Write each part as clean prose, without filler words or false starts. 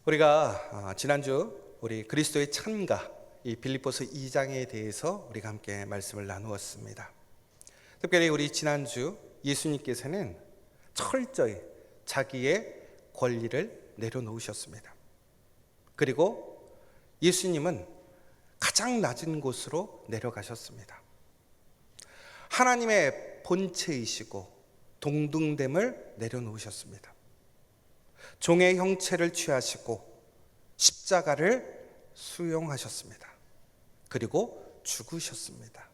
우리가 지난주 우리 그리스도의 찬가 이 빌립보서 2장에 대해서 우리가 함께 말씀을 나누었습니다. 특별히 우리 지난주 예수님께서는 철저히 자기의 권리를 내려놓으셨습니다. 그리고 예수님은 가장 낮은 곳으로 내려가셨습니다. 하나님의 본체이시고 동등됨을 내려놓으셨습니다. 종의 형체를 취하시고 십자가를 수용하셨습니다. 그리고 죽으셨습니다.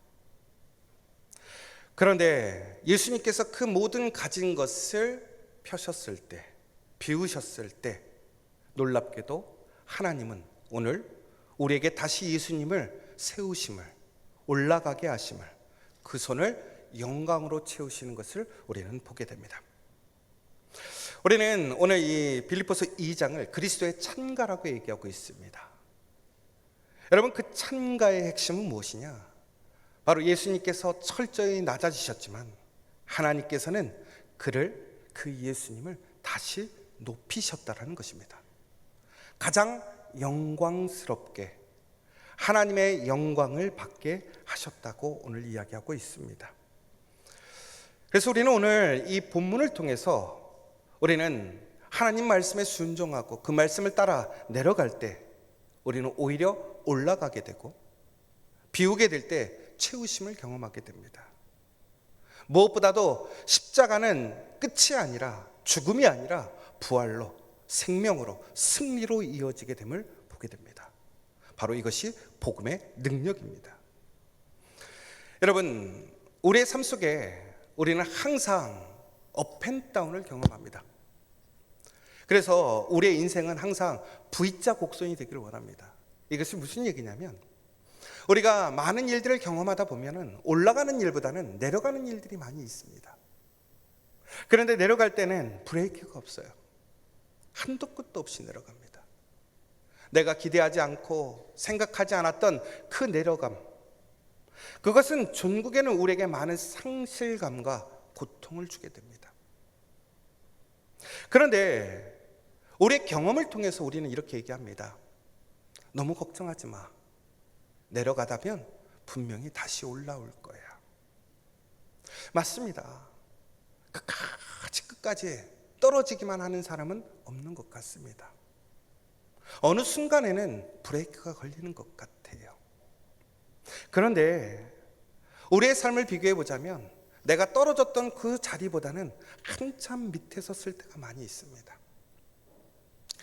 그런데 예수님께서 그 모든 가진 것을 펴셨을 때, 비우셨을 때 놀랍게도 하나님은 오늘 우리에게 다시 예수님을 세우심을, 올라가게 하심을, 그 손을 영광으로 채우시는 것을 우리는 보게 됩니다. 우리는 오늘 이 빌립보서 2장을 그리스도의 찬가라고 얘기하고 있습니다. 여러분, 그 찬가의 핵심은 무엇이냐? 바로 예수님께서 철저히 낮아지셨지만 하나님께서는 그 예수님을 다시 높이셨다라는 것입니다. 가장 영광스럽게 하나님의 영광을 받게 하셨다고 오늘 이야기하고 있습니다. 그래서 우리는 오늘 이 본문을 통해서 우리는 하나님 말씀에 순종하고 그 말씀을 따라 내려갈 때 우리는 오히려 올라가게 되고 비우게 될 때 채우심을 경험하게 됩니다. 무엇보다도 십자가는 끝이 아니라, 죽음이 아니라 부활로, 생명으로, 승리로 이어지게 됨을 보게 됩니다. 바로 이것이 복음의 능력입니다. 여러분, 우리의 삶 속에 우리는 항상 업앤다운을 경험합니다. 그래서 우리의 인생은 항상 V자 곡선이 되기를 원합니다. 이것이 무슨 얘기냐면 우리가 많은 일들을 경험하다 보면 올라가는 일보다는 내려가는 일들이 많이 있습니다. 그런데 내려갈 때는 브레이크가 없어요. 한도 끝도 없이 내려갑니다. 내가 기대하지 않고 생각하지 않았던 그 내려감, 그것은 전국에는 우리에게 많은 상실감과 고통을 주게 됩니다. 그런데 우리의 경험을 통해서 우리는 이렇게 얘기합니다. 너무 걱정하지 마. 내려가다면 분명히 다시 올라올 거야. 맞습니다. 끝까지 떨어지기만 하는 사람은 없는 것 같습니다. 어느 순간에는 브레이크가 걸리는 것 같아요. 그런데 우리의 삶을 비교해 보자면 내가 떨어졌던 그 자리보다는 한참 밑에 섰을 때가 많이 있습니다.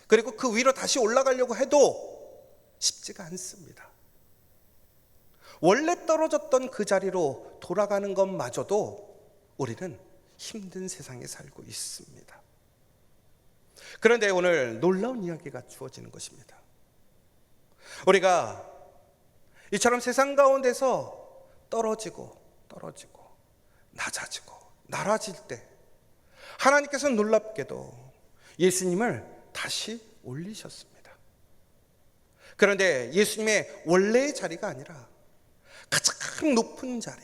그리고 그 위로 다시 올라가려고 해도 쉽지가 않습니다. 원래 떨어졌던 그 자리로 돌아가는 것마저도 우리는 힘든 세상에 살고 있습니다. 그런데 오늘 놀라운 이야기가 주어지는 것입니다. 우리가 이처럼 세상 가운데서 떨어지고 낮아지고 낮아질 때 하나님께서는 놀랍게도 예수님을 다시 올리셨습니다. 그런데 예수님의 원래의 자리가 아니라 가장 높은 자리,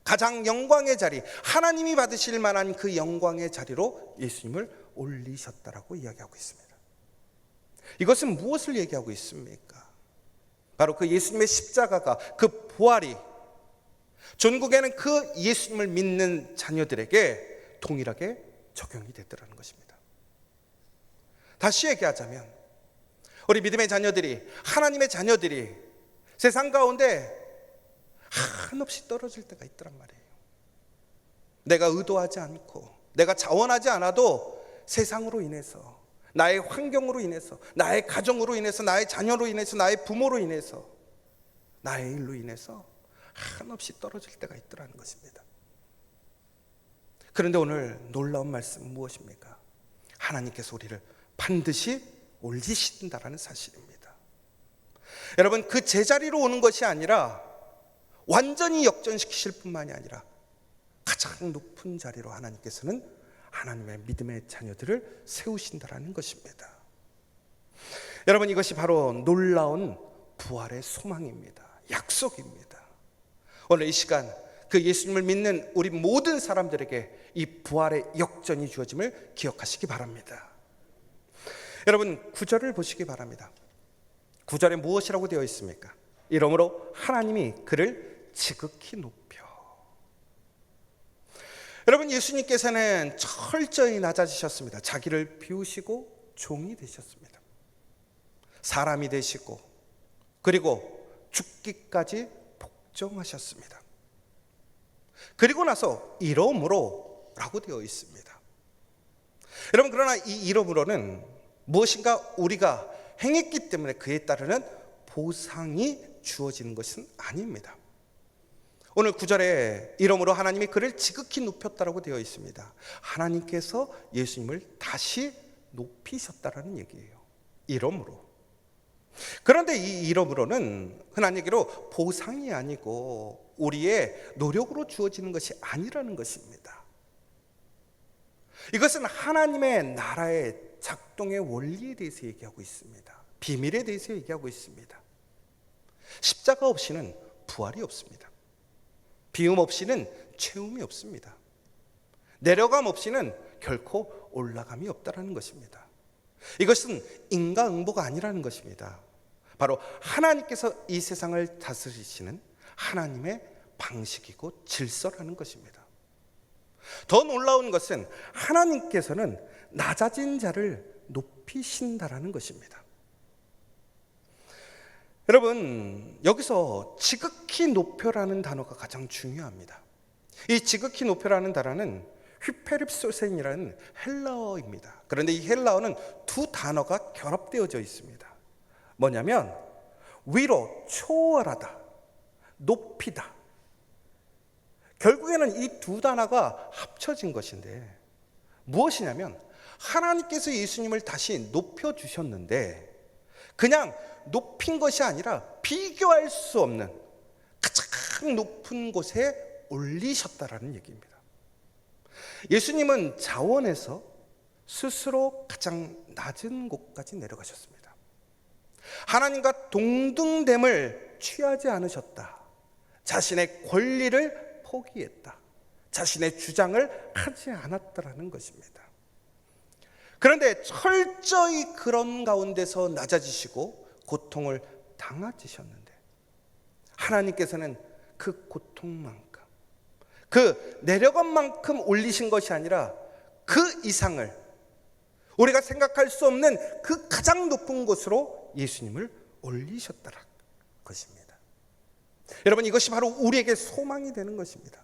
가장 영광의 자리, 하나님이 받으실 만한 그 영광의 자리로 예수님을 올리셨다라고 이야기하고 있습니다. 이것은 무엇을 얘기하고 있습니까? 바로 그 예수님의 십자가가, 그 부활이 전국에는 그 예수님을 믿는 자녀들에게 동일하게 적용이 됐더라는 것입니다. 다시 얘기하자면 우리 믿음의 자녀들이, 하나님의 자녀들이 세상 가운데 한없이 떨어질 때가 있더란 말이에요. 내가 의도하지 않고 내가 자원하지 않아도 세상으로 인해서, 나의 환경으로 인해서, 나의 가정으로 인해서, 나의 자녀로 인해서, 나의 부모로 인해서, 나의 일로 인해서 한없이 떨어질 때가 있더라는 것입니다. 그런데 오늘 놀라운 말씀은 무엇입니까? 하나님께서 우리를 반드시 올리신다라는 사실입니다. 여러분, 그 제자리로 오는 것이 아니라 완전히 역전시키실 뿐만이 아니라 가장 높은 자리로 하나님께서는 하나님의 믿음의 자녀들을 세우신다라는 것입니다. 여러분, 이것이 바로 놀라운 부활의 소망입니다. 약속입니다. 오늘 이 시간 그 예수님을 믿는 우리 모든 사람들에게 이 부활의 역전이 주어짐을 기억하시기 바랍니다. 여러분 9절을 보시기 바랍니다. 9절에 무엇이라고 되어 있습니까? 이러므로 하나님이 그를 지극히 높여. 여러분 예수님께서는 철저히 낮아지셨습니다. 자기를 비우시고 종이 되셨습니다. 사람이 되시고 그리고 죽기까지 복종하셨습니다. 그리고 나서 이러므로 라고 되어 있습니다. 여러분 그러나 이 이러므로는 무엇인가 우리가 행했기 때문에 그에 따르는 보상이 주어지는 것은 아닙니다. 오늘 9절에 이러므로 하나님이 그를 지극히 높였다라고 되어 있습니다. 하나님께서 예수님을 다시 높이셨다라는 얘기예요. 이러므로. 그런데 이 이러므로는 흔한 얘기로 보상이 아니고 우리의 노력으로 주어지는 것이 아니라는 것입니다. 이것은 하나님의 나라의 작동의 원리에 대해서 얘기하고 있습니다. 비밀에 대해서 얘기하고 있습니다. 십자가 없이는 부활이 없습니다. 비움 없이는 채움이 없습니다. 내려감 없이는 결코 올라감이 없다라는 것입니다. 이것은 인과응보가 아니라는 것입니다. 바로 하나님께서 이 세상을 다스리시는 하나님의 방식이고 질서라는 것입니다. 더 놀라운 것은 하나님께서는 낮아진 자를 높이신다라는 것입니다. 여러분 여기서 지극히 높여라는 단어가 가장 중요합니다. 이 지극히 높여라는 단어는 휘페립소센이라는 헬라어입니다. 그런데 이 헬라어는 두 단어가 결합되어져 있습니다. 뭐냐면 위로 초월하다, 높이다. 결국에는 이 두 단어가 합쳐진 것인데 무엇이냐면 하나님께서 예수님을 다시 높여주셨는데 그냥 높인 것이 아니라 비교할 수 없는 가장 높은 곳에 올리셨다라는 얘기입니다. 예수님은 자원에서 스스로 가장 낮은 곳까지 내려가셨습니다. 하나님과 동등됨을 취하지 않으셨다. 자신의 권리를 포기했다. 자신의 주장을 하지 않았다라는 것입니다. 그런데 철저히 그런 가운데서 낮아지시고 고통을 당하시셨는데 하나님께서는 그 고통만큼 그 내려간 만큼 올리신 것이 아니라 그 이상을 우리가 생각할 수 없는 그 가장 높은 곳으로 예수님을 올리셨다는 것입니다. 여러분 이것이 바로 우리에게 소망이 되는 것입니다.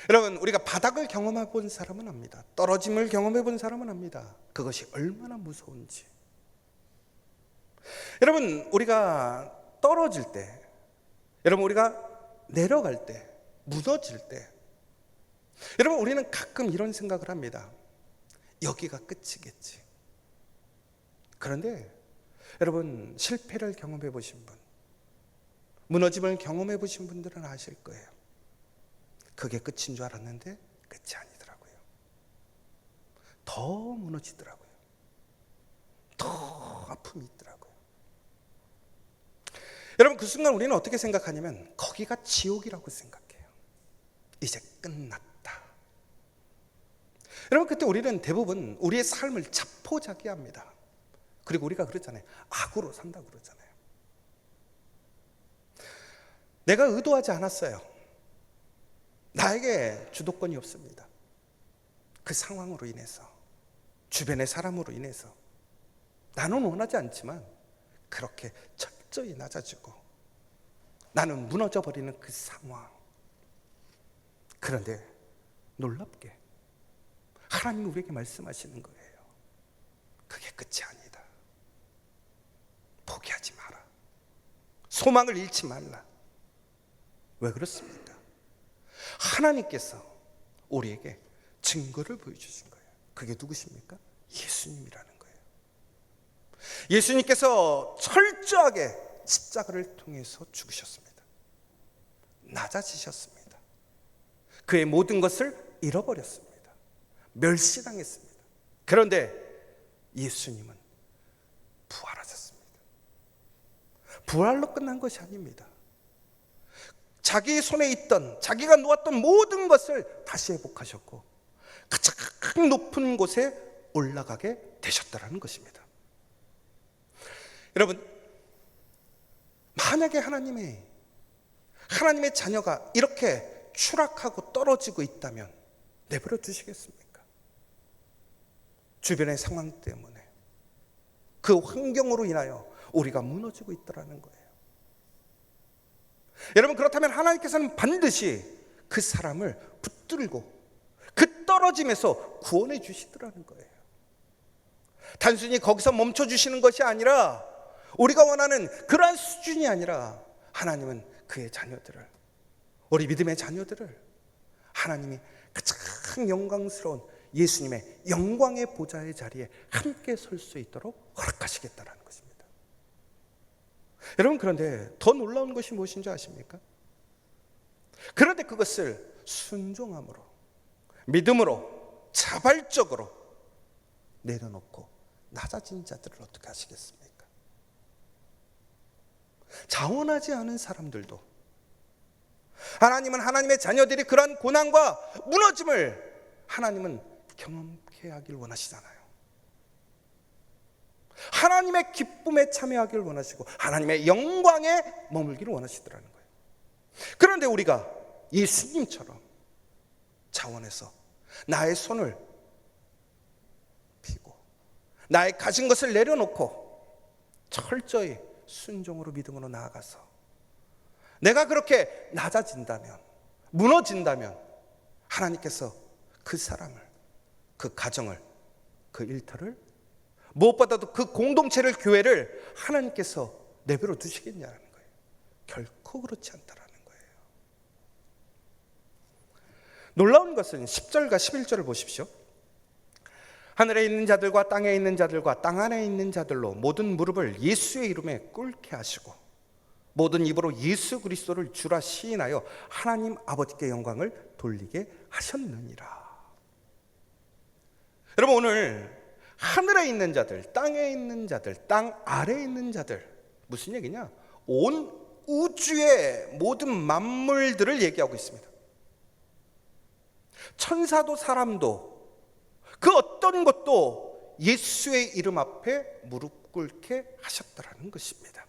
여러분 우리가 바닥을 경험해 본 사람은 압니다. 떨어짐을 경험해 본 사람은 압니다. 그것이 얼마나 무서운지. 여러분 우리가 떨어질 때, 여러분 우리가 내려갈 때, 무너질 때, 여러분 우리는 가끔 이런 생각을 합니다. 여기가 끝이겠지. 그런데 여러분 실패를 경험해 보신 분, 무너짐을 경험해 보신 분들은 아실 거예요. 그게 끝인 줄 알았는데 끝이 아니더라고요. 더 무너지더라고요. 더 아픔이 있더라고요. 여러분 그 순간 우리는 어떻게 생각하냐면 거기가 지옥이라고 생각해요. 이제 끝났다. 여러분 그때 우리는 대부분 우리의 삶을 자포자기합니다. 그리고 우리가 그러잖아요. 악으로 산다고 그러잖아요. 내가 의도하지 않았어요. 나에게 주도권이 없습니다. 그 상황으로 인해서, 주변의 사람으로 인해서 나는 원하지 않지만 그렇게 철저히 낮아지고 나는 무너져버리는 그 상황. 그런데 놀랍게 하나님이 우리에게 말씀하시는 거예요. 그게 끝이 아니다. 포기하지 마라. 소망을 잃지 말라. 왜 그렇습니까? 하나님께서 우리에게 증거를 보여주신 거예요. 그게 누구십니까? 예수님이라는 거예요. 예수님께서 철저하게 십자가를 통해서 죽으셨습니다. 낮아지셨습니다. 그의 모든 것을 잃어버렸습니다. 멸시당했습니다. 그런데 예수님은 부활하셨습니다. 부활로 끝난 것이 아닙니다. 자기 손에 있던, 자기가 놓았던 모든 것을 다시 회복하셨고 가장 높은 곳에 올라가게 되셨다는 것입니다. 여러분, 만약에 하나님의 자녀가 이렇게 추락하고 떨어지고 있다면 내버려 두시겠습니까? 주변의 상황 때문에, 그 환경으로 인하여 우리가 무너지고 있다는 거예요. 여러분, 그렇다면 하나님께서는 반드시 그 사람을 붙들고 그 떨어짐에서 구원해 주시더라는 거예요. 단순히 거기서 멈춰 주시는 것이 아니라, 우리가 원하는 그러한 수준이 아니라, 하나님은 그의 자녀들을, 우리 믿음의 자녀들을 하나님이 가장 영광스러운 예수님의 영광의 보좌의 자리에 함께 설 수 있도록 허락하시겠다는 것입니다. 여러분, 그런데 더 놀라운 것이 무엇인지 아십니까? 그런데 그것을 순종함으로, 믿음으로, 자발적으로 내려놓고 낮아진 자들을 어떻게 하시겠습니까? 자원하지 않은 사람들도, 하나님은 하나님의 자녀들이 그러한 고난과 무너짐을 하나님은 경험케 하길 원하시잖아요. 하나님의 기쁨에 참여하길 원하시고 하나님의 영광에 머물기를 원하시더라는 거예요. 그런데 우리가 예수님처럼 자원해서 나의 손을 펴고 나의 가진 것을 내려놓고 철저히 순종으로, 믿음으로 나아가서 내가 그렇게 낮아진다면, 무너진다면 하나님께서 그 사람을, 그 가정을, 그 일터를, 무엇보다도 그 공동체를, 교회를 하나님께서 내버려 두시겠냐는 거예요. 결코 그렇지 않다라는 거예요. 놀라운 것은 10절과 11절을 보십시오. 하늘에 있는 자들과 땅에 있는 자들과 땅 안에 있는 자들로 모든 무릎을 예수의 이름에 꿇게 하시고 모든 입으로 예수 그리스도를 주라 시인하여 하나님 아버지께 영광을 돌리게 하셨느니라. 여러분, 오늘 하늘에 있는 자들, 땅에 있는 자들, 땅 아래에 있는 자들, 무슨 얘기냐? 온 우주의 모든 만물들을 얘기하고 있습니다. 천사도 사람도 그 어떤 것도 예수의 이름 앞에 무릎 꿇게 하셨다라는 것입니다.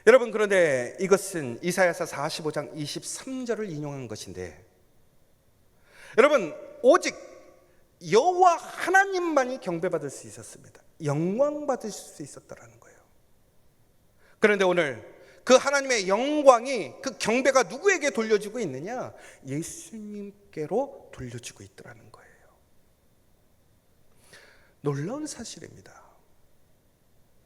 여러분, 그런데 이것은 이사야서 45장 23절을 인용한 것인데, 여러분, 오직 여호와 하나님만이 경배받을 수 있었습니다. 영광 받으실 수 있었다라는 거예요. 그런데 오늘 그 하나님의 영광이, 그 경배가 누구에게 돌려지고 있느냐? 예수님께로 돌려지고 있더라는 거예요. 놀라운 사실입니다.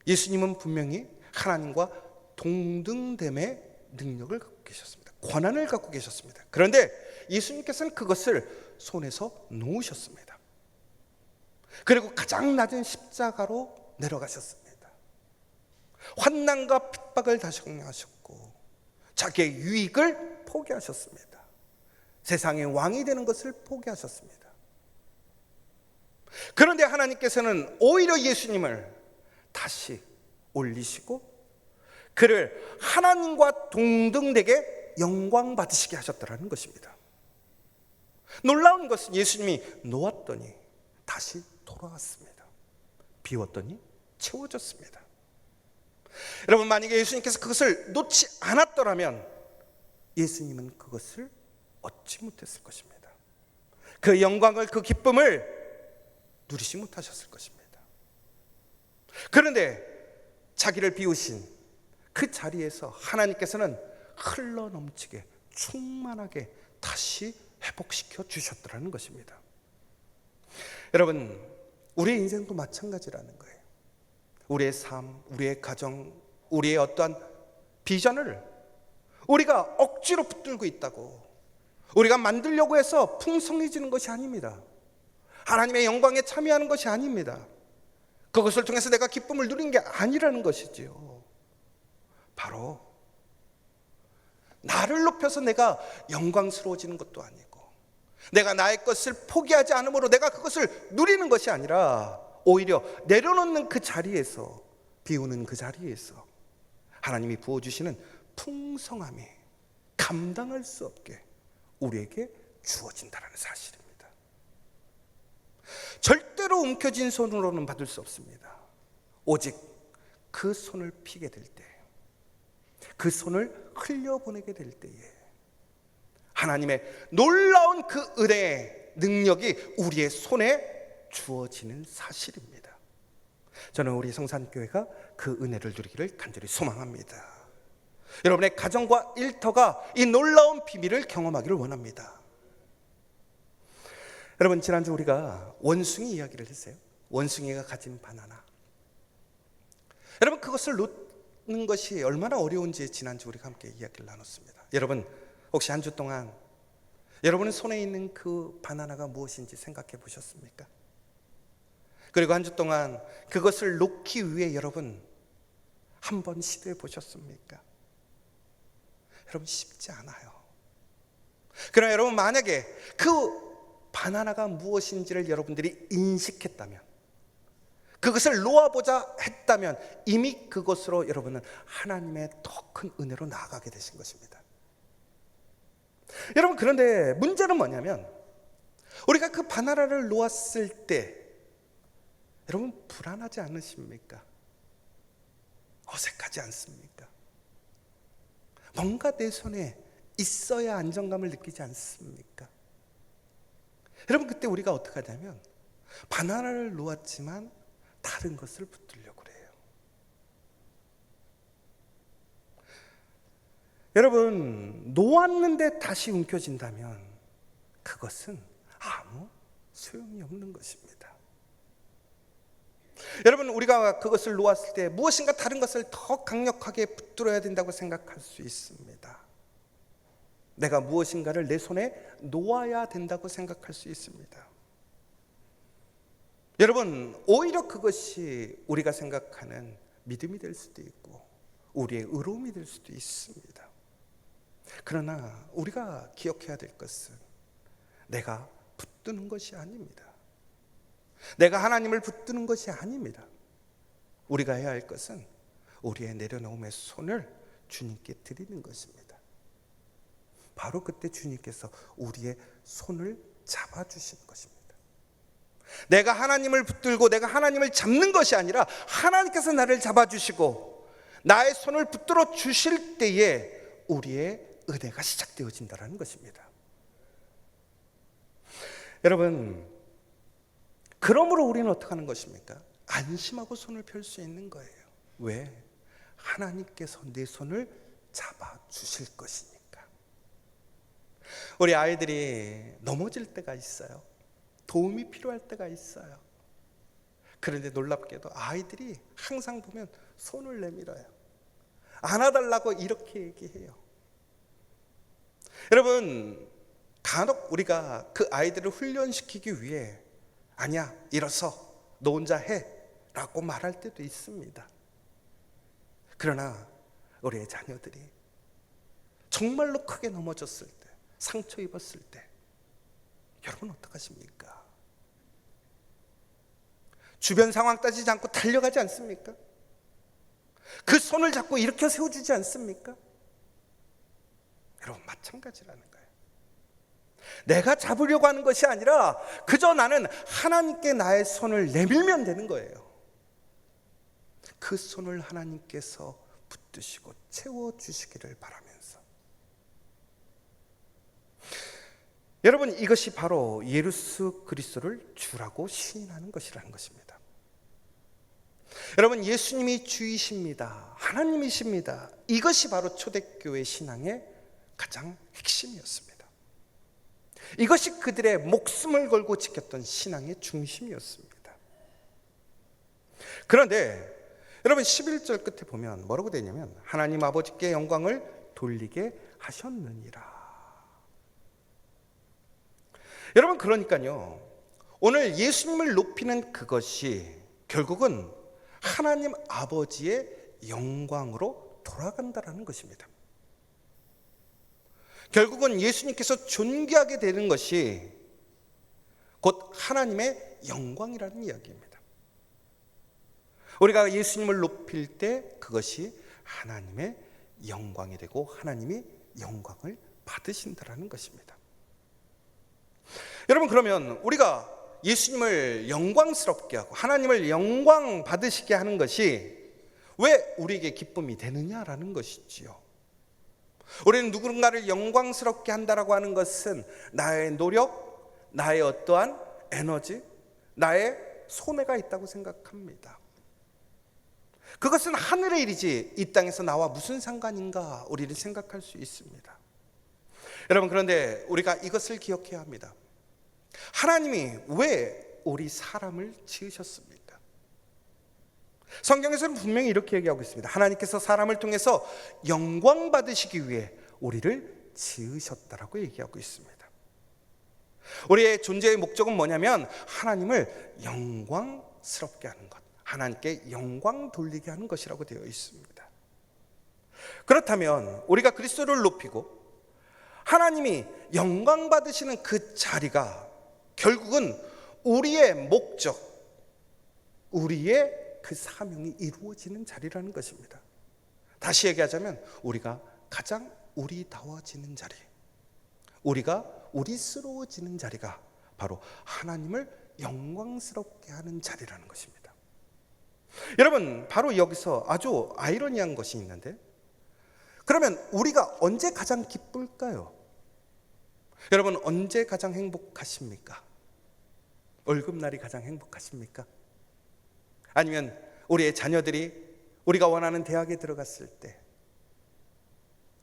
예수님은 분명히 하나님과 동등됨의 능력을 갖고 계셨습니다. 권한을 갖고 계셨습니다. 그런데 예수님께서는 그것을 손에서 놓으셨습니다. 그리고 가장 낮은 십자가로 내려가셨습니다. 환난과 핍박을 당하셨고 자기의 유익을 포기하셨습니다. 세상의 왕이 되는 것을 포기하셨습니다. 그런데 하나님께서는 오히려 예수님을 다시 올리시고 그를 하나님과 동등되게 영광 받으시게 하셨다는 것입니다. 놀라운 것은 예수님이 놓았더니 다시 돌아왔습니다. 비웠더니 채워졌습니다. 여러분, 만약에 예수님께서 그것을 놓지 않았더라면 예수님은 그것을 얻지 못했을 것입니다. 그 영광을, 그 기쁨을 누리지 못하셨을 것입니다. 그런데 자기를 비우신 그 자리에서 하나님께서는 흘러넘치게 충만하게 다시 회복시켜 주셨더라는 것입니다. 여러분, 우리의 인생도 마찬가지라는 거예요. 우리의 삶, 우리의 가정, 우리의 어떠한 비전을 우리가 억지로 붙들고 있다고, 우리가 만들려고 해서 풍성해지는 것이 아닙니다. 하나님의 영광에 참여하는 것이 아닙니다. 그것을 통해서 내가 기쁨을 누리는 게 아니라는 것이지요. 바로 나를 높여서 내가 영광스러워지는 것도 아니고, 내가 나의 것을 포기하지 않으므로 내가 그것을 누리는 것이 아니라 오히려 내려놓는 그 자리에서, 비우는 그 자리에서 하나님이 부어주시는 풍성함이 감당할 수 없게 우리에게 주어진다는 사실입니다. 절대로 움켜쥔 손으로는 받을 수 없습니다. 오직 그 손을 피게 될 때, 그 손을 흘려보내게 될 때에 하나님의 놀라운 그 은혜의 능력이 우리의 손에 주어지는 사실입니다. 저는 우리 성산교회가 그 은혜를 누리기를 간절히 소망합니다. 여러분의 가정과 일터가 이 놀라운 비밀을 경험하기를 원합니다. 여러분, 지난주 우리가 원숭이 이야기를 했어요. 원숭이가 가진 바나나. 여러분, 그것을 놓는 것이 얼마나 어려운지 지난주 우리가 함께 이야기를 나눴습니다. 여러분, 혹시 한 주 동안 여러분의 손에 있는 그 바나나가 무엇인지 생각해 보셨습니까? 그리고 한 주 동안 그것을 놓기 위해 여러분 한번 시도해 보셨습니까? 여러분, 쉽지 않아요. 그러나 여러분, 만약에 그 바나나가 무엇인지를 여러분들이 인식했다면, 그것을 놓아보자 했다면 이미 그것으로 여러분은 하나님의 더 큰 은혜로 나아가게 되신 것입니다. 여러분, 그런데 문제는 뭐냐면 우리가 그 바나나를 놓았을 때 여러분 불안하지 않으십니까? 어색하지 않습니까? 뭔가 내 손에 있어야 안정감을 느끼지 않습니까? 여러분, 그때 우리가 어떻게 하냐면 바나나를 놓았지만 다른 것을 붙들려고 그래요. 여러분, 놓았는데 다시 움켜진다면 그것은 아무 소용이 없는 것입니다. 여러분, 우리가 그것을 놓았을 때 무엇인가 다른 것을 더 강력하게 붙들어야 된다고 생각할 수 있습니다. 내가 무엇인가를 내 손에 놓아야 된다고 생각할 수 있습니다. 여러분, 오히려 그것이 우리가 생각하는 믿음이 될 수도 있고 우리의 의로움이 될 수도 있습니다. 그러나 우리가 기억해야 될 것은 내가 붙드는 것이 아닙니다. 내가 하나님을 붙드는 것이 아닙니다. 우리가 해야 할 것은 우리의 내려놓음의 손을 주님께 드리는 것입니다. 바로 그때 주님께서 우리의 손을 잡아주시는 것입니다. 내가 하나님을 붙들고 내가 하나님을 잡는 것이 아니라 하나님께서 나를 잡아주시고 나의 손을 붙들어 주실 때에 우리의 은혜가 시작되어진다는 것입니다. 여러분, 그러므로 우리는 어떻게 하는 것입니까? 안심하고 손을 펼 수 있는 거예요. 왜? 하나님께서 내 손을 잡아주실 것이니까. 우리 아이들이 넘어질 때가 있어요. 도움이 필요할 때가 있어요. 그런데 놀랍게도 아이들이 항상 보면 손을 내밀어요. 안아달라고 이렇게 얘기해요. 여러분, 간혹 우리가 그 아이들을 훈련시키기 위해 아니야, 일어서 너 혼자 해 라고 말할 때도 있습니다. 그러나 우리의 자녀들이 정말로 크게 넘어졌을 때, 상처 입었을 때 여러분 어떡하십니까? 주변 상황 따지지 않고 달려가지 않습니까? 그 손을 잡고 일으켜 세워주지 않습니까? 여러분, 마찬가지라는 거예요. 내가 잡으려고 하는 것이 아니라 그저 나는 하나님께 나의 손을 내밀면 되는 거예요. 그 손을 하나님께서 붙드시고 채워주시기를 바라면서, 여러분, 이것이 바로 예수 그리스도를 주라고 시인하는 것이라는 것입니다. 여러분, 예수님이 주이십니다. 하나님이십니다. 이것이 바로 초대교회 신앙의 가장 핵심이었습니다. 이것이 그들의 목숨을 걸고 지켰던 신앙의 중심이었습니다. 그런데 여러분, 11절 끝에 보면 뭐라고 되냐면 하나님 아버지께 영광을 돌리게 하셨느니라. 여러분, 그러니까요, 오늘 예수님을 높이는 그것이 결국은 하나님 아버지의 영광으로 돌아간다라는 것입니다. 결국은 예수님께서 존귀하게 되는 것이 곧 하나님의 영광이라는 이야기입니다. 우리가 예수님을 높일 때 그것이 하나님의 영광이 되고 하나님이 영광을 받으신다라는 것입니다. 여러분, 그러면 우리가 예수님을 영광스럽게 하고 하나님을 영광 받으시게 하는 것이 왜 우리에게 기쁨이 되느냐라는 것이지요. 우리는 누군가를 영광스럽게 한다라고 하는 것은 나의 노력, 나의 어떠한 에너지, 나의 손해가 있다고 생각합니다. 그것은 하늘의 일이지 이 땅에서 나와 무슨 상관인가 우리는 생각할 수 있습니다. 여러분, 그런데 우리가 이것을 기억해야 합니다. 하나님이 왜 우리 사람을 지으셨습니까? 성경에서는 분명히 이렇게 얘기하고 있습니다. 하나님께서 사람을 통해서 영광 받으시기 위해 우리를 지으셨다라고 얘기하고 있습니다. 우리의 존재의 목적은 뭐냐면 하나님을 영광스럽게 하는 것, 하나님께 영광 돌리게 하는 것이라고 되어 있습니다. 그렇다면 우리가 그리스도를 높이고 하나님이 영광 받으시는 그 자리가 결국은 우리의 목적, 우리의 그 사명이 이루어지는 자리라는 것입니다. 다시 얘기하자면 우리가 가장 우리다워지는 자리, 우리가 우리스러워지는 자리가 바로 하나님을 영광스럽게 하는 자리라는 것입니다. 여러분, 바로 여기서 아주 아이러니한 것이 있는데, 그러면 우리가 언제 가장 기쁠까요? 여러분, 언제 가장 행복하십니까? 월급날이 가장 행복하십니까? 아니면 우리의 자녀들이 우리가 원하는 대학에 들어갔을 때,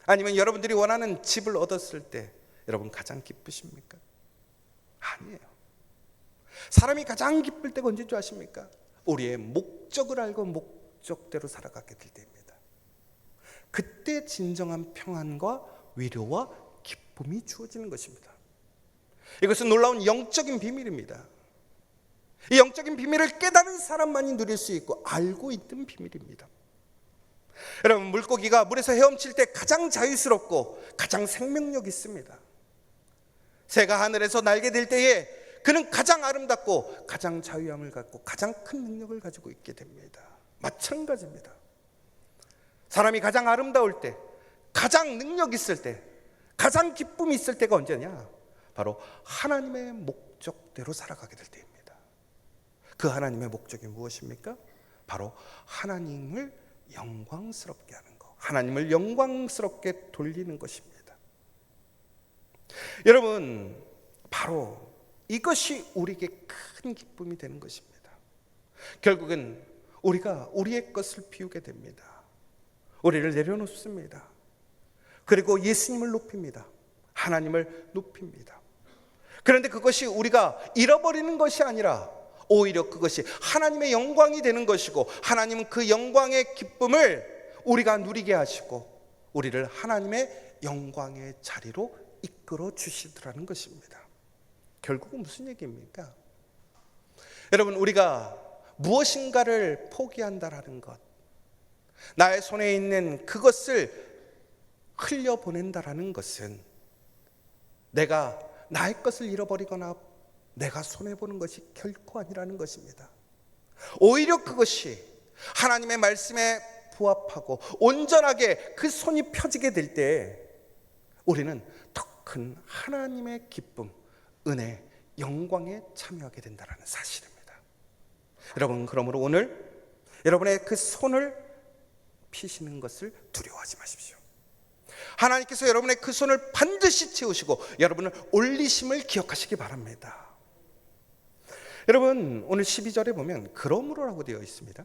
아니면 여러분들이 원하는 집을 얻었을 때 여러분 가장 기쁘십니까? 아니에요. 사람이 가장 기쁠 때가 언제인 줄 아십니까? 우리의 목적을 알고 목적대로 살아가게 될 때입니다. 그때 진정한 평안과 위로와 기쁨이 주어지는 것입니다. 이것은 놀라운 영적인 비밀입니다. 이 영적인 비밀을 깨달은 사람만이 누릴 수 있고 알고 있는 비밀입니다. 여러분, 물고기가 물에서 헤엄칠 때 가장 자유스럽고 가장 생명력 있습니다. 새가 하늘에서 날게 될 때에 그는 가장 아름답고 가장 자유함을 갖고 가장 큰 능력을 가지고 있게 됩니다. 마찬가지입니다. 사람이 가장 아름다울 때, 가장 능력 있을 때, 가장 기쁨이 있을 때가 언제냐? 바로 하나님의 목적대로 살아가게 될 때입니다. 그 하나님의 목적이 무엇입니까? 바로 하나님을 영광스럽게 하는 것, 하나님을 영광스럽게 돌리는 것입니다. 여러분, 바로 이것이 우리에게 큰 기쁨이 되는 것입니다. 결국은 우리가 우리의 것을 비우게 됩니다. 우리를 내려놓습니다. 그리고 예수님을 높입니다. 하나님을 높입니다. 그런데 그것이 우리가 잃어버리는 것이 아니라 오히려 그것이 하나님의 영광이 되는 것이고, 하나님은 그 영광의 기쁨을 우리가 누리게 하시고 우리를 하나님의 영광의 자리로 이끌어 주시더라는 것입니다. 결국은 무슨 얘기입니까? 여러분, 우리가 무엇인가를 포기한다라는 것, 나의 손에 있는 그것을 흘려보낸다라는 것은 내가 나의 것을 잃어버리거나 내가 손해보는 것이 결코 아니라는 것입니다. 오히려 그것이 하나님의 말씀에 부합하고 온전하게 그 손이 펴지게 될 때 우리는 더 큰 하나님의 기쁨, 은혜, 영광에 참여하게 된다는 사실입니다. 여러분, 그러므로 오늘 여러분의 그 손을 피시는 것을 두려워하지 마십시오. 하나님께서 여러분의 그 손을 반드시 채우시고 여러분을 올리심을 기억하시기 바랍니다. 여러분, 오늘 12절에 보면 그러므로라고 되어 있습니다.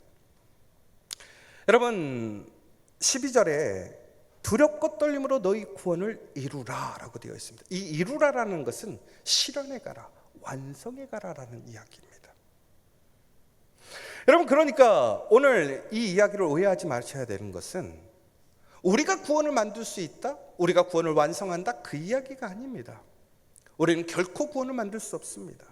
여러분, 12절에 두렵고 떨림으로 너희 구원을 이루라 라고 되어 있습니다. 이 이루라라는 것은 실현해 가라, 완성해 가라라는 이야기입니다. 여러분, 그러니까 오늘 이 이야기를 오해하지 마셔야 되는 것은 우리가 구원을 만들 수 있다, 우리가 구원을 완성한다, 그 이야기가 아닙니다. 우리는 결코 구원을 만들 수 없습니다.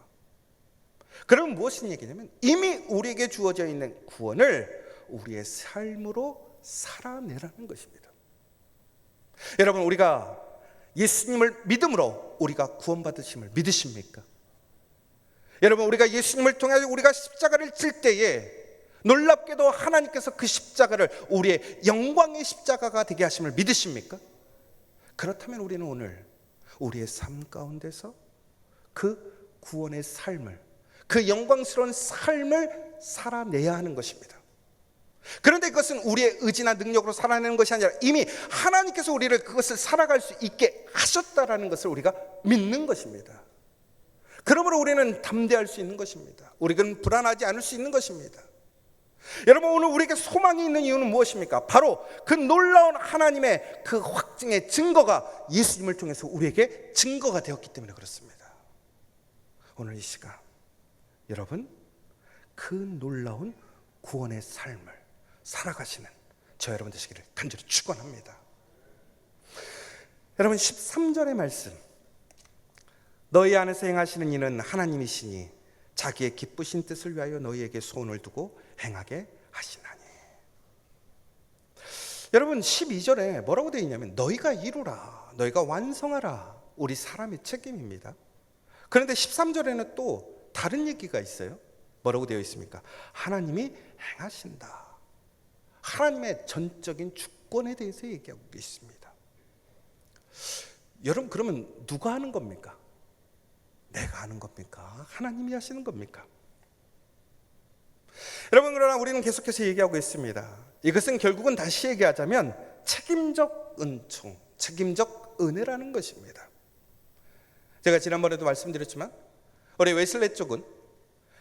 그럼 무엇인 얘기냐면 이미 우리에게 주어져 있는 구원을 우리의 삶으로 살아내라는 것입니다. 여러분, 우리가 예수님을 믿음으로 우리가 구원받으심을 믿으십니까? 여러분, 우리가 예수님을 통해 우리가 십자가를 질 때에 놀랍게도 하나님께서 그 십자가를 우리의 영광의 십자가가 되게 하심을 믿으십니까? 그렇다면 우리는 오늘 우리의 삶 가운데서 그 구원의 삶을, 그 영광스러운 삶을 살아내야 하는 것입니다. 그런데 그것은 우리의 의지나 능력으로 살아내는 것이 아니라 이미 하나님께서 우리를 그것을 살아갈 수 있게 하셨다라는 것을 우리가 믿는 것입니다. 그러므로 우리는 담대할 수 있는 것입니다. 우리는 불안하지 않을 수 있는 것입니다. 여러분, 오늘 우리에게 소망이 있는 이유는 무엇입니까? 바로 그 놀라운 하나님의 그 확증의 증거가 예수님을 통해서 우리에게 증거가 되었기 때문에 그렇습니다. 오늘 이 시간 여러분, 그 놀라운 구원의 삶을 살아가시는 저 여러분 되시기를 간절히 축원합니다. 여러분, 13절의 말씀, 너희 안에서 행하시는 이는 하나님이시니 자기의 기쁘신 뜻을 위하여 너희에게 소원을 두고 행하게 하시나니. 여러분, 12절에 뭐라고 되어 있냐면 너희가 이루라, 너희가 완성하라, 우리 사람의 책임입니다. 그런데 13절에는 또 다른 얘기가 있어요. 뭐라고 되어 있습니까? 하나님이 행하신다. 하나님의 전적인 주권에 대해서 얘기하고 있습니다. 여러분, 그러면 누가 하는 겁니까? 내가 하는 겁니까? 하나님이 하시는 겁니까? 여러분, 그러나 우리는 계속해서 얘기하고 있습니다. 이것은 결국은 다시 얘기하자면 책임적 은총, 책임적 은혜라는 것입니다. 제가 지난번에도 말씀드렸지만 우리 웨슬레 쪽은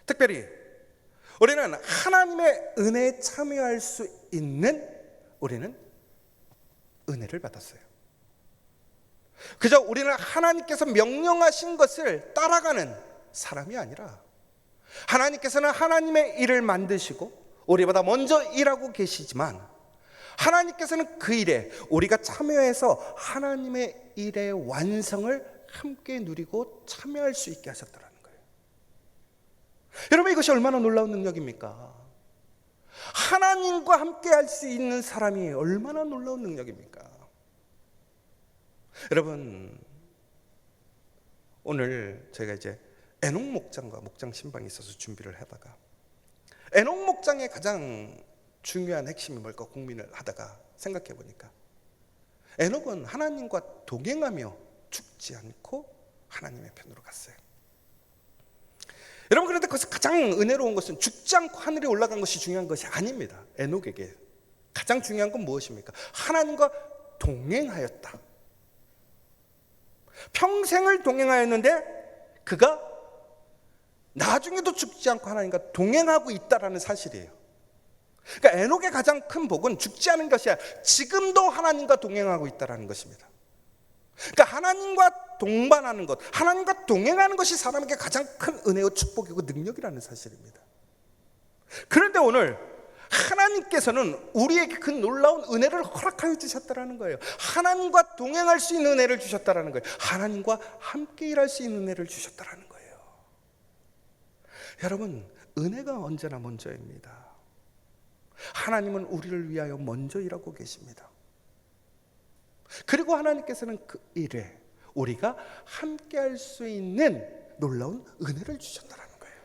특별히 우리는 하나님의 은혜에 참여할 수 있는 우리는 은혜를 받았어요. 그저 우리는 하나님께서 명령하신 것을 따라가는 사람이 아니라 하나님께서는 하나님의 일을 만드시고 우리보다 먼저 일하고 계시지만 하나님께서는 그 일에 우리가 참여해서 하나님의 일의 완성을 함께 누리고 참여할 수 있게 하셨더라는 거예요. 여러분, 이것이 얼마나 놀라운 능력입니까? 하나님과 함께 할 수 있는 사람이 얼마나 놀라운 능력입니까? 여러분, 오늘 저희가 이제 에녹 목장과 목장 신방에 있어서 준비를 하다가 에녹 목장의 가장 중요한 핵심이 뭘까 고민을 하다가 생각해 보니까 에녹은 하나님과 동행하며 죽지 않고 하나님의 편으로 갔어요. 여러분, 그런데 거기서 가장 은혜로운 것은 죽지 않고 하늘에 올라간 것이 중요한 것이 아닙니다. 에녹에게 가장 중요한 건 무엇입니까? 하나님과 동행하였다. 평생을 동행하였는데 그가 나중에도 죽지 않고 하나님과 동행하고 있다라는 사실이에요. 그러니까 에녹의 가장 큰 복은 죽지 않은 것이 아니라 지금도 하나님과 동행하고 있다라는 것입니다. 그러니까 하나님과 동반하는 것, 하나님과 동행하는 것이 사람에게 가장 큰 은혜와 축복이고 능력이라는 사실입니다. 그런데 오늘 하나님께서는 우리에게 그 놀라운 은혜를 허락하여 주셨다라는 거예요. 하나님과 동행할 수 있는 은혜를 주셨다라는 거예요. 하나님과 함께 일할 수 있는 은혜를 주셨다라는 거예요. 여러분, 은혜가 언제나 먼저입니다. 하나님은 우리를 위하여 먼저 일하고 계십니다. 그리고 하나님께서는 그 일에 우리가 함께 할 수 있는 놀라운 은혜를 주셨다라는 거예요.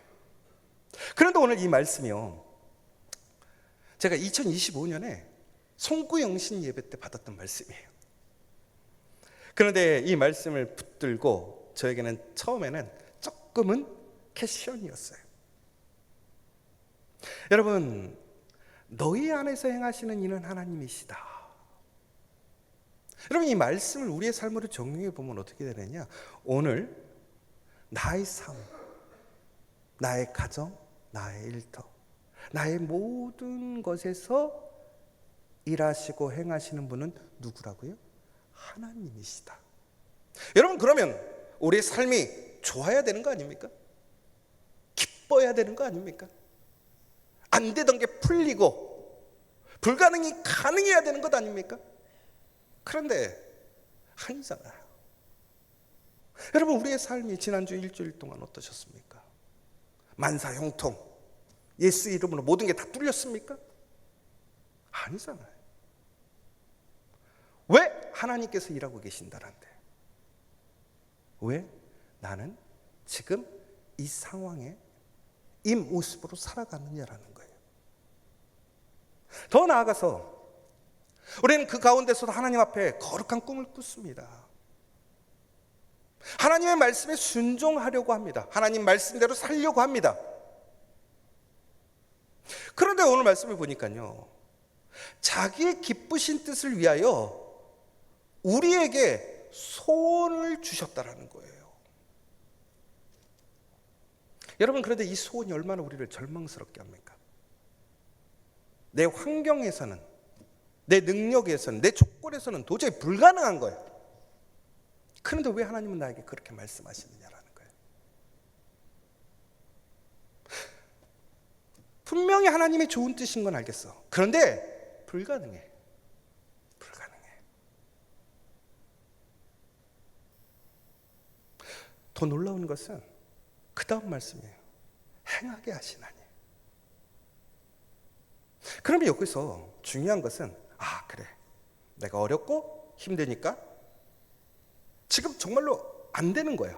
그런데 오늘 이 말씀이요, 제가 2025년에 송구영신 예배 때 받았던 말씀이에요. 그런데 이 말씀을 붙들고 저에게는 처음에는 조금은 캐션이었어요. 여러분, 너희 안에서 행하시는 이는 하나님이시다. 여러분, 이 말씀을 우리의 삶으로 적용해 보면 어떻게 되느냐? 오늘 나의 삶, 나의 가정, 나의 일터, 나의 모든 것에서 일하시고 행하시는 분은 누구라고요? 하나님이시다. 여러분, 그러면 우리의 삶이 좋아야 되는 거 아닙니까? 기뻐야 되는 거 아닙니까? 안 되던 게 풀리고 불가능이 가능해야 되는 것 아닙니까? 그런데 아니잖아요. 여러분, 우리의 삶이 지난주 일주일 동안 어떠셨습니까? 만사형통, 예수 이름으로 모든 게 다 뚫렸습니까? 아니잖아요. 왜? 하나님께서 일하고 계신다는데. 왜? 나는 지금 이 상황에 이 모습으로 살아가느냐라는 거예요. 더 나아가서 우리는 그 가운데서도 하나님 앞에 거룩한 꿈을 꾼습니다. 하나님의 말씀에 순종하려고 합니다. 하나님 말씀대로 살려고 합니다. 그런데 오늘 말씀을 보니까요, 자기의 기쁘신 뜻을 위하여 우리에게 소원을 주셨다라는 거예요. 여러분, 그런데 이 소원이 얼마나 우리를 절망스럽게 합니까? 내 환경에서는, 내 능력에서는, 내 조건에서는 도저히 불가능한 거예요. 그런데 왜 하나님은 나에게 그렇게 말씀하시느냐라는 거예요. 분명히 하나님의 좋은 뜻인 건 알겠어. 그런데 불가능해. 더 놀라운 것은 그 다음 말씀이에요. 행하게 하시나니. 그러면 여기서 중요한 것은, 그래, 내가 어렵고 힘드니까 지금 정말로 안 되는 거야.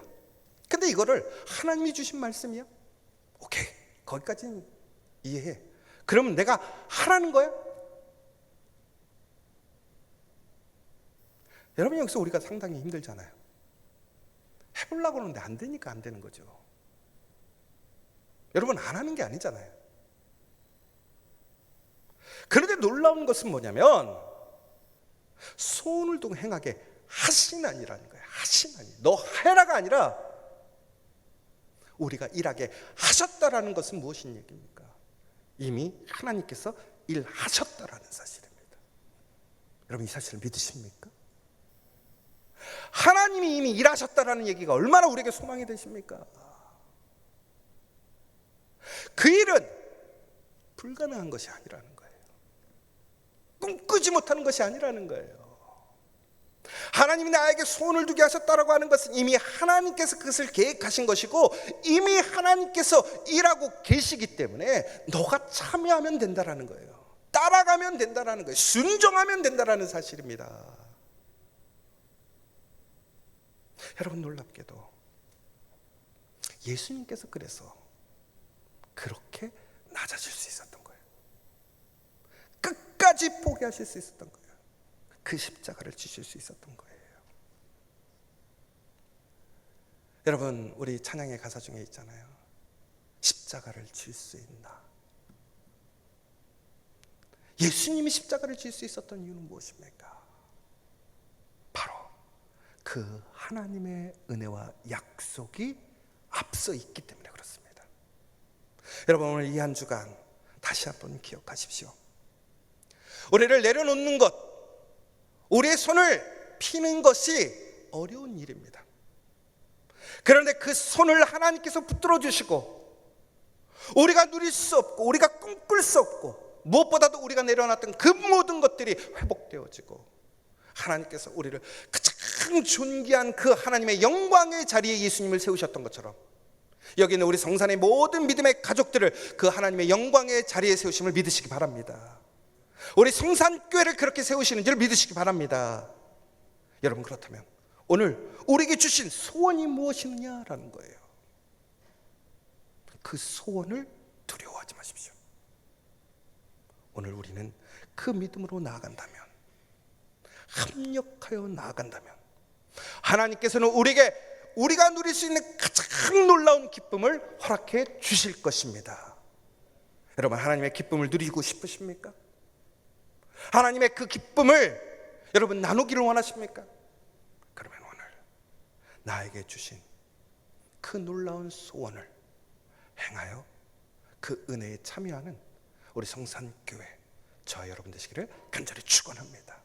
근데 이거를 하나님이 주신 말씀이야? 오케이, 거기까지는 이해해. 그러면 내가 하라는 거야? 여러분, 여기서 우리가 상당히 힘들잖아요. 해보려고 하는데 안 되니까 안 되는 거죠. 여러분, 안 하는 게 아니잖아요. 그런데 놀라운 것은 뭐냐면, 소원을 두고 행하게 하시나니라는 거예요. 하시나니. 너 해라가 아니라 우리가 일하게 하셨다라는 것은 무엇인 얘기입니까? 이미 하나님께서 일하셨다라는 사실입니다. 여러분, 이 사실을 믿으십니까? 하나님이 이미 일하셨다라는 얘기가 얼마나 우리에게 소망이 되십니까? 그 일은 불가능한 것이 아니라는 거예요. 꿈꾸지 못하는 것이 아니라는 거예요. 하나님이 나에게 소원을 두게 하셨다라고 하는 것은 이미 하나님께서 그것을 계획하신 것이고, 이미 하나님께서 일하고 계시기 때문에 너가 참여하면 된다라는 거예요. 따라가면 된다라는 거예요. 순종하면 된다라는 사실입니다. 여러분, 놀랍게도 예수님께서 그래서 그렇게 낮아질 수 있었던 거예요. 끝까지 포기하실 수 있었던 거예요. 그 십자가를 지실 수 있었던 거예요. 여러분, 우리 찬양의 가사 중에 있잖아요. 십자가를 질 수 있나? 예수님이 십자가를 질 수 있었던 이유는 무엇입니까? 바로 그 하나님의 은혜와 약속이 앞서 있기 때문에 그렇습니다. 여러분, 오늘 이 한 주간 다시 한번 기억하십시오. 우리를 내려놓는 것, 우리의 손을 피는 것이 어려운 일입니다. 그런데 그 손을 하나님께서 붙들어 주시고, 우리가 누릴 수 없고 우리가 꿈꿀 수 없고 무엇보다도 우리가 내려놨던 그 모든 것들이 회복되어지고, 하나님께서 우리를 가장 존귀한 그 하나님의 영광의 자리에 예수님을 세우셨던 것처럼, 여기 있는 우리 성산의 모든 믿음의 가족들을 그 하나님의 영광의 자리에 세우심을 믿으시기 바랍니다. 우리 성산교회를 그렇게 세우시는 줄 믿으시기 바랍니다. 여러분, 그렇다면 오늘 우리에게 주신 소원이 무엇이냐라는 거예요. 그 소원을 두려워하지 마십시오. 오늘 우리는 그 믿음으로 나아간다면, 합력하여 나아간다면, 하나님께서는 우리에게 우리가 누릴 수 있는 가장 놀라운 기쁨을 허락해 주실 것입니다. 여러분, 하나님의 기쁨을 누리고 싶으십니까? 하나님의 그 기쁨을 여러분 나누기를 원하십니까? 그러면 오늘 나에게 주신 그 놀라운 소원을 행하여 그 은혜에 참여하는 우리 성산교회, 저와 여러분 되시기를 간절히 축원합니다.